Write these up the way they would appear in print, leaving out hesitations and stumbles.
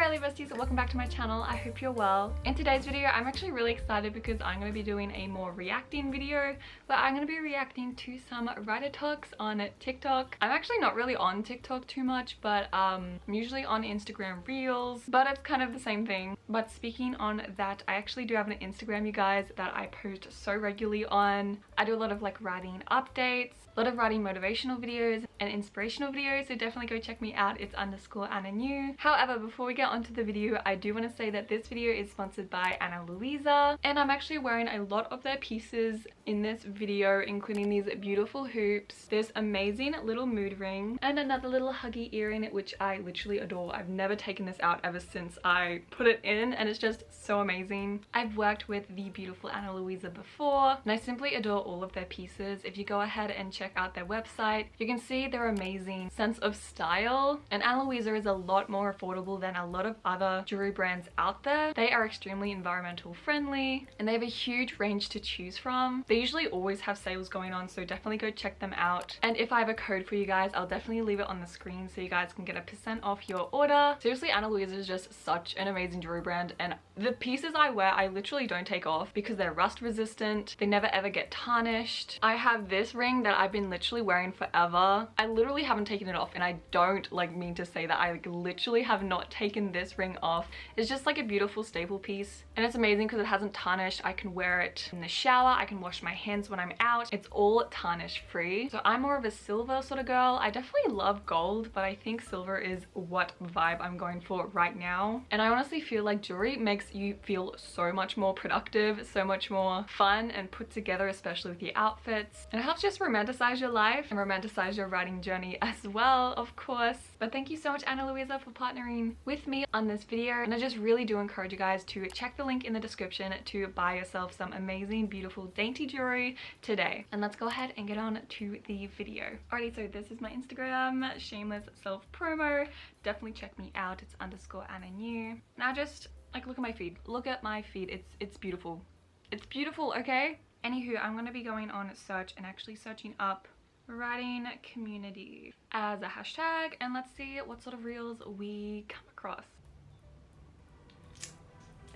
Alrighty besties, welcome back to my channel. I hope you're well. In today's video, I'm actually really excited because I'm going to be doing a more reacting video where I'm going to be reacting to some writer talks on TikTok. I'm actually not really on TikTok too much, but I'm usually on Instagram Reels, but it's kind of the same thing. But speaking on that, I actually do have an Instagram, you guys, that I post so regularly on. I do a lot of like writing updates, a lot of writing motivational videos and inspirational videos, so definitely go check me out. It's _AnnaNew. However, before we get onto the video, I do want to say that this video is sponsored by Ana Luisa, and I'm actually wearing a lot of their pieces in this video, including these beautiful hoops, this amazing little mood ring, and another little huggy earring, which I literally adore. I've never taken this out ever since I put it in, and it's just so amazing. I've worked with the beautiful Ana Luisa before, and I simply adore all of their pieces. If you go ahead and check out their website, you can see their amazing sense of style, and Ana Luisa is a lot more affordable than a lot of other jewelry brands out there. They are extremely environmental friendly, and they have a huge range to choose from. They usually always have sales going on, so definitely go check them out. And if I have a code for you guys, I'll definitely leave it on the screen so you guys can get a % off your order. Seriously, Ana Luisa is just such an amazing jewelry brand, and the pieces I wear, I literally don't take off because they're rust resistant. They never ever get tarnished. I have this ring that I've been literally wearing forever. I literally haven't taken it off, and I don't like mean to say that I like literally have not taken this ring off. It's just like a beautiful staple piece, and it's amazing because it hasn't tarnished. I can wear it in the shower, I can wash my hands when I'm out. It's all tarnish free. So I'm more of a silver sort of girl. I definitely love gold, but I think silver is what vibe I'm going for right now. And I honestly feel like jewelry makes you feel so much more productive, so much more fun and put together, especially with the outfits, and it helps just romanticize your life and romanticize your writing journey as well, of course. But thank you so much, Ana Luisa, for partnering with me on this video, and I just really do encourage you guys to check the link in the description to buy yourself some amazing, beautiful, dainty jewelry today. And let's go ahead and get on to the video. Alrighty, so this is my Instagram, shameless self promo. Definitely check me out. It's _AnnaNew. Now just like look at my feed. Look at my feed. It's beautiful. It's beautiful, okay? Anywho, I'm gonna be going on search and actually searching up writing community as a hashtag, and let's see what sort of reels we come across.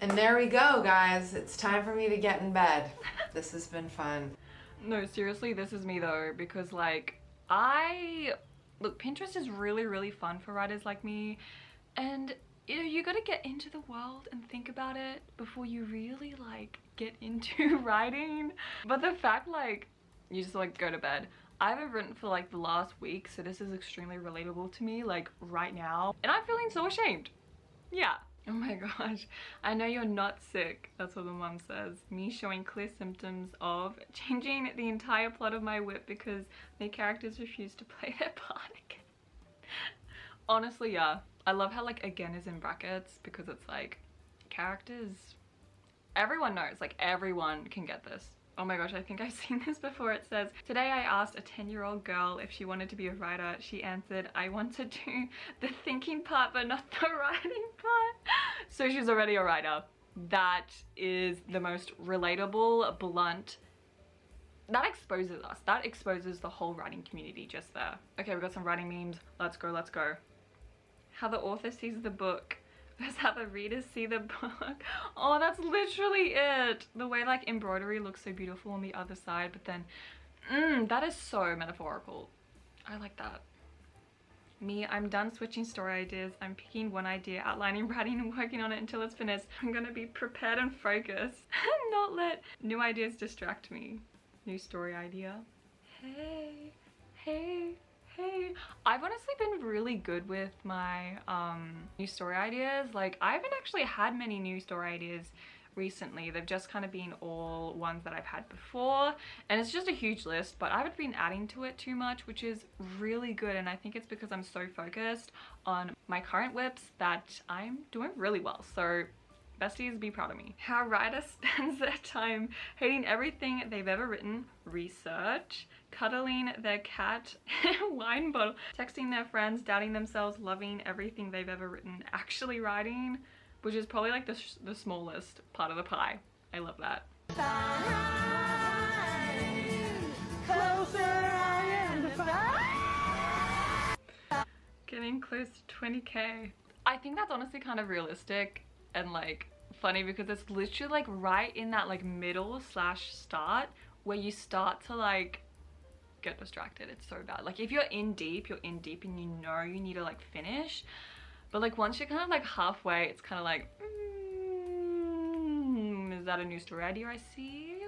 And there we go, guys. It's time for me to get in bed. This has been fun. No, seriously, this is me though, because like look, Pinterest is really fun for writers like me, and you gotta get into the world and think about it before you really like get into writing. But the fact like you just like go to bed. I haven't written for like the last week, so this is extremely relatable to me like right now, and I'm feeling so ashamed. Yeah. Oh my gosh, I know you're not sick. That's what the mom says. Me showing clear symptoms of changing the entire plot of my whip because the characters refuse to play their part again. Honestly, yeah. I love how like again is in brackets because it's like characters. Everyone knows, like everyone can get this. Oh my gosh, I think I've seen this before. It says, today I asked a 10-year-old girl if she wanted to be a writer. She answered, I want to do the thinking part but not the writing part. So she's already a writer. That is the most relatable, blunt. That exposes us. That exposes the whole writing community just there. Okay, we've got some writing memes. Let's go, let's go. How the author sees the book versus how the readers see the book. Oh, that's literally it. The way like embroidery looks so beautiful on the other side, but then that is so metaphorical. I like that. Me, I'm done switching story ideas. I'm picking one idea, outlining, writing, and working on it until it's finished. I'm gonna be prepared and focused and not let new ideas distract me. New story idea. Hey, hey. Hey, I've honestly been really good with my new story ideas. Like I haven't actually had many new story ideas recently. They've just kind of been all ones that I've had before, and it's just a huge list, but I haven't been adding to it too much, which is really good. And I think it's because I'm so focused on my current whips that I'm doing really well. So besties, be proud of me. How a writer spends their time hating everything they've ever written. Research. Cuddling their cat, wine bottle, texting their friends, doubting themselves, loving everything they've ever written, actually writing, which is probably like the smallest part of the pie. I love that. Getting close to 20K. I think that's honestly kind of realistic and like funny because it's literally like right in that like middle slash start where you start to like get distracted. It's so bad. Like if you're in deep and you know you need to like finish, but like once you're kind of like halfway, it's kind of like is that a new story idea I see?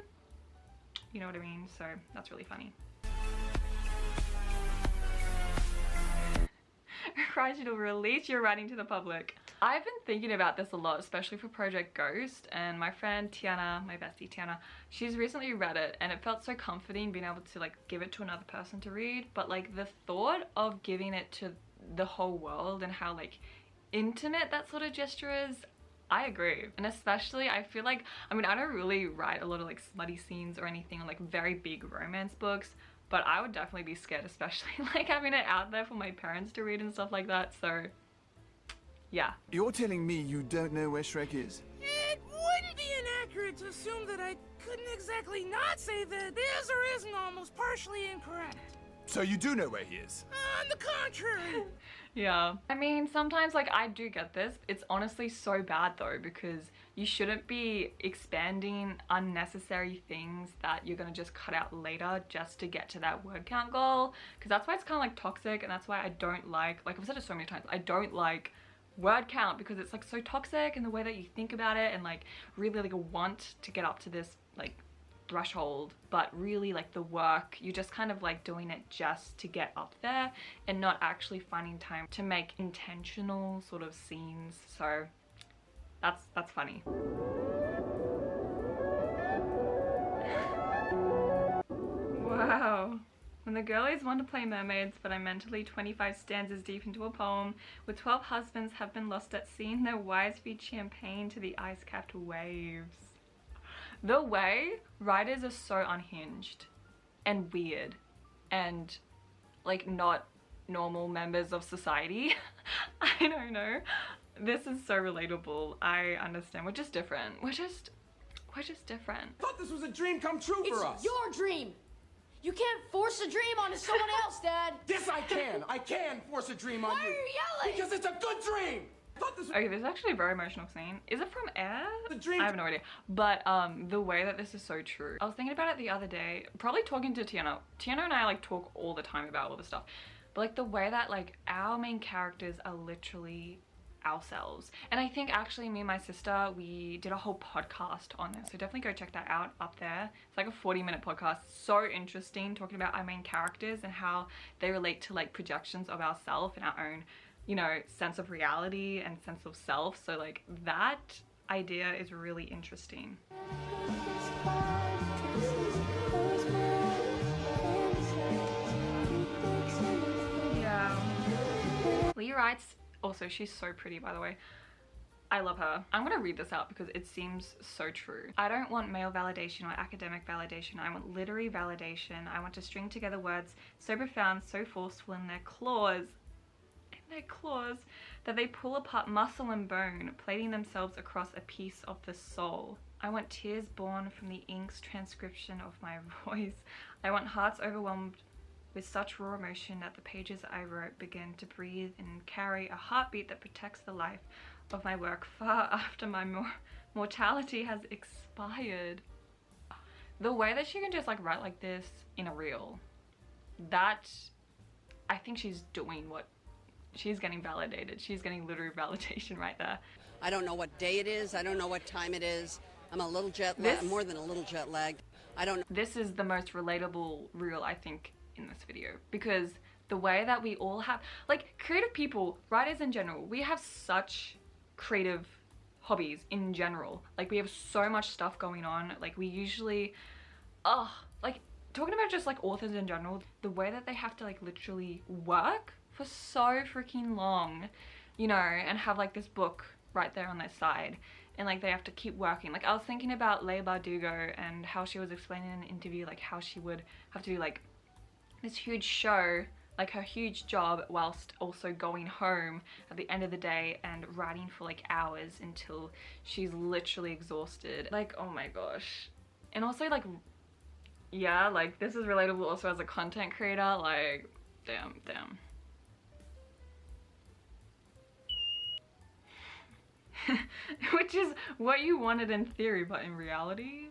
You know what I mean? So that's really funny. Requires you to release your writing to the public. I've been thinking about this a lot, especially for Project Ghost, and my friend Tiana, my bestie Tiana, she's recently read it and it felt so comforting being able to like give it to another person to read, but like the thought of giving it to the whole world and how like intimate that sort of gesture is, I agree. And especially I feel like, I mean, I don't really write a lot of like smutty scenes or anything, or like very big romance books, but I would definitely be scared, especially like having it out there for my parents to read and stuff like that. So yeah. You're telling me you don't know where Shrek is? It wouldn't be inaccurate to assume that I couldn't exactly not say that is or isn't almost partially incorrect. So you do know where he is? On the contrary. Yeah. I mean, sometimes like I do get this. It's honestly so bad though, because you shouldn't be expanding unnecessary things that you're gonna just cut out later just to get to that word count goal. Because that's why it's kind of like toxic, and that's why I don't like I've said it so many times, I don't like word count because it's like so toxic in the way that you think about it and like really like want to get up to this like threshold, but really like the work, you're just kind of like doing it just to get up there and not actually finding time to make intentional sort of scenes. So that's funny. Wow. When the girlies want to play mermaids, but I'm mentally 25 stanzas deep into a poem, with 12 husbands have been lost at sea, and their wives feed champagne to the ice-capped waves. The way writers are so unhinged and weird and like not normal members of society. I don't know. This is so relatable. I understand. We're just different. We're just different. I thought this was a dream come true for us. It's your dream. You can't force a dream onto someone else, Dad. Yes, I can. I can force a dream on Why you. are you yelling? Because it's a good dream. I thought this was Okay, this is actually a very emotional scene. Is it from Air? The dream. I have no idea. But the way that this is so true. I was thinking about it the other day, probably talking to Tiana. Tiana and I like talk all the time about all this stuff. But like the way that like our main characters are literally ourselves. And I think actually me and my sister, we did a whole podcast on this, so definitely go check that out up there. It's like a 40-minute podcast, so interesting, talking about our main characters and how they relate to like projections of ourselves and our own, you know, sense of reality and sense of self. So like that idea is really interesting. Yeah. Lee writes, also she's so pretty by the way. I love her. I'm gonna read this out because it seems so true. I don't want male validation or academic validation. I want literary validation. I want to string together words so profound, so forceful in their claws, that they pull apart muscle and bone, plating themselves across a piece of the soul. I want tears born from the ink's transcription of my voice. I want hearts overwhelmed with such raw emotion that the pages I wrote begin to breathe and carry a heartbeat that protects the life of my work far after my mortality has expired. The way that she can just like write like this in a reel, that I think she's doing what she's getting validated. She's getting literary validation right there. I don't know what day it is. I don't know what time it is. I'm a little more than a little jet lagged. I don't know. This is the most relatable reel I think in this video, because the way that we all have, like creative people, writers in general, we have such creative hobbies in general. Like we have so much stuff going on. Like we usually, like talking about just like authors in general, the way that they have to like literally work for so freaking long, you know, and have like this book right there on their side, and like they have to keep working. Like I was thinking about Leigh Bardugo and how she was explaining in an interview like how she would have to do like this huge show, like her huge job, whilst also going home at the end of the day and writing for like hours until she's literally exhausted. Like, oh my gosh. And also like, yeah, like this is relatable also as a content creator. Like damn. which is what you wanted in theory, but in reality,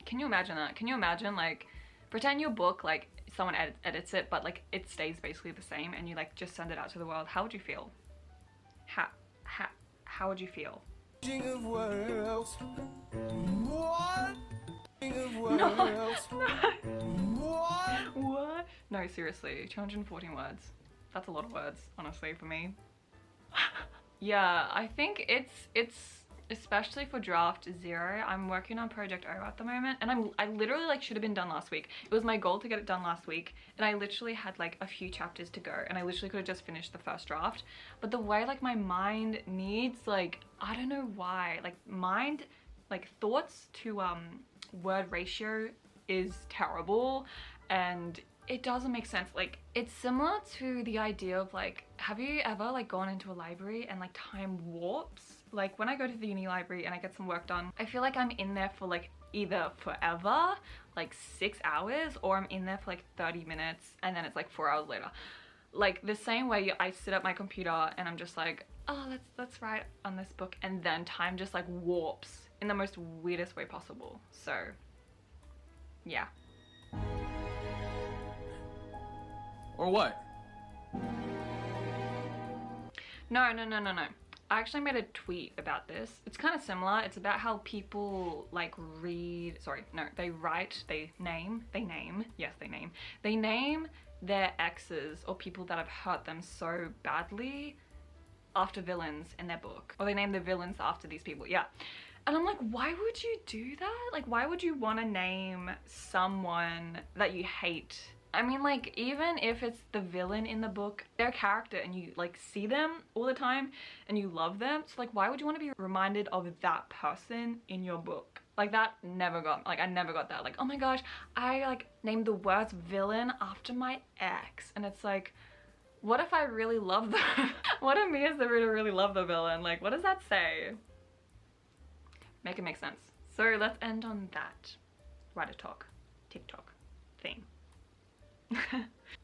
can you imagine that? Can you imagine, like, pretend your book, like, someone edits it, but like it stays basically the same, and you like just send it out to the world? How would you feel? How would you feel? What? No, seriously, 214 words. That's a lot of words, honestly, for me. Yeah, I think it's especially for draft 0. I'm working on project O at the moment, and I literally like should have been done last week. It was my goal to get it done last week, and I literally had like a few chapters to go, and I literally could have just finished the first draft. But the way like my mind needs, like, I don't know why, like mind, like thoughts to word ratio is terrible, and it doesn't make sense. Like, it's similar to the idea of like, have you ever like gone into a library and like time warps? Like when I go to the uni library and I get some work done, I feel like I'm in there for like either forever, like 6 hours, or I'm in there for like 30 minutes and then it's like 4 hours later. Like the same way I sit at my computer and I'm just like, oh, let's write on this book, and then time just like warps in the most weirdest way possible. So yeah. Or what? No. I actually made a tweet about this. It's kind of similar. It's about how people like they name their exes or people that have hurt them so badly after villains in their book. Or they name the villains after these people, yeah. And I'm like, why would you do that? Like, why would you want to name someone that you hate? I mean, like, even if it's the villain in the book, their character, and you like see them all the time and you love them, so like why would you want to be reminded of that person in your book? Like that never got, like I never got that, like, oh my gosh, I like named the worst villain after my ex, and it's like, what if I really love them? What if me as the reader really love the villain? Like, what does that say? Make it make sense. So let's end on that writer talk TikTok theme.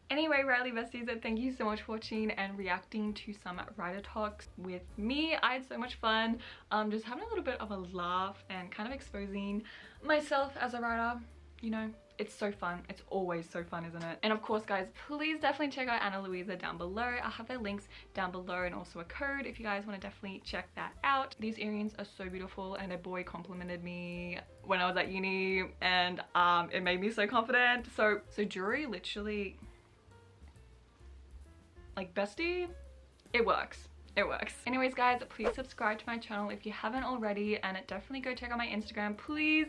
Anyway, Riley besties, thank you so much for watching and reacting to some writer talks with me. I had so much fun, just having a little bit of a laugh and kind of exposing myself as a writer. You know, it's so fun. It's always so fun, isn't it? And of course, guys, please definitely check out Anna Louisa down below. I'll have their links down below and also a code if you guys want to definitely check that out. These earrings are so beautiful, and a boy complimented me when I was at uni, and it made me so confident. So jewelry literally, like, bestie, it works. It works. Anyways, guys, please subscribe to my channel if you haven't already, and definitely go check out my Instagram, please.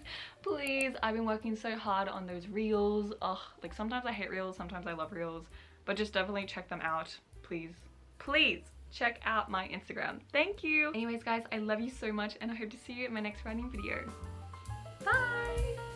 I've been working so hard on those reels. Ugh, like sometimes I hate reels, sometimes I love reels, but just definitely check them out, please. Check out my Instagram. Thank you. Anyways, guys, I love you so much, and I hope to see you in my next writing video. Bye.